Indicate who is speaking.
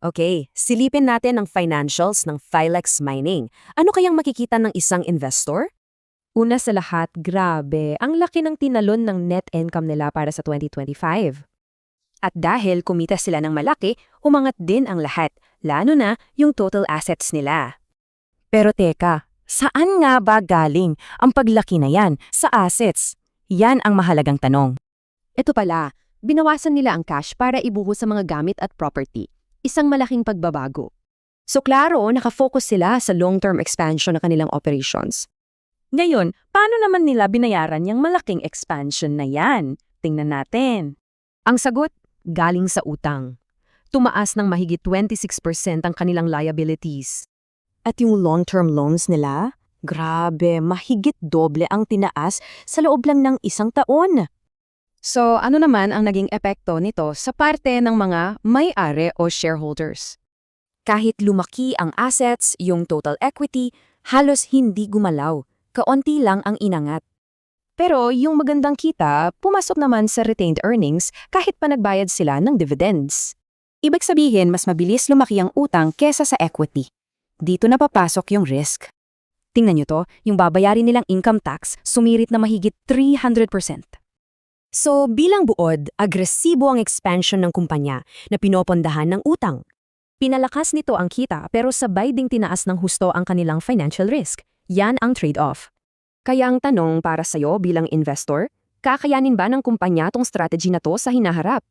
Speaker 1: Okay, silipin natin ang financials ng Philex Mining. Ano kayang makikita ng isang investor?
Speaker 2: Una sa lahat, grabe, ang laki ng tinalon ng net income nila para sa 2025.
Speaker 1: At dahil kumita sila ng malaki, umangat din ang lahat, lalo na yung total assets nila.
Speaker 3: Pero teka, saan nga ba galing ang paglaki na yan sa assets? Yan ang mahalagang tanong.
Speaker 2: Ito pala, binawasan nila ang cash para ibuhos sa mga gamit at property. Isang malaking pagbabago.
Speaker 1: So klaro, nakafocus sila sa long-term expansion ng kanilang operations.
Speaker 3: Ngayon, paano naman nila binayaran yung malaking expansion na yan? Tingnan natin.
Speaker 1: Ang sagot, galing sa utang. Tumaas ng mahigit 26% ang kanilang liabilities. At yung long-term loans nila, grabe, mahigit doble ang tinaas sa loob lang ng isang taon.
Speaker 2: So ano naman ang naging epekto nito sa parte ng mga may-ari o shareholders?
Speaker 1: Kahit lumaki ang assets, yung total equity, halos hindi gumalaw. Kaunti lang ang inangat. Pero yung magandang kita, pumasok naman sa retained earnings kahit pa nagbayad sila ng dividends. Ibig sabihin, mas mabilis lumaki ang utang kesa sa equity. Dito na papasok yung risk. Tingnan nyo to, yung babayarin nilang income tax, sumirit na mahigit 300%. So bilang buod, agresibo ang expansion ng kumpanya na pinopondahan ng utang. Pinalakas nito ang kita pero sabay ding tinaas ng husto ang kanilang financial risk. Yan ang trade-off. Kaya ang tanong para sa'yo bilang investor, kakayanin ba ng kumpanya tong strategy na to sa hinaharap?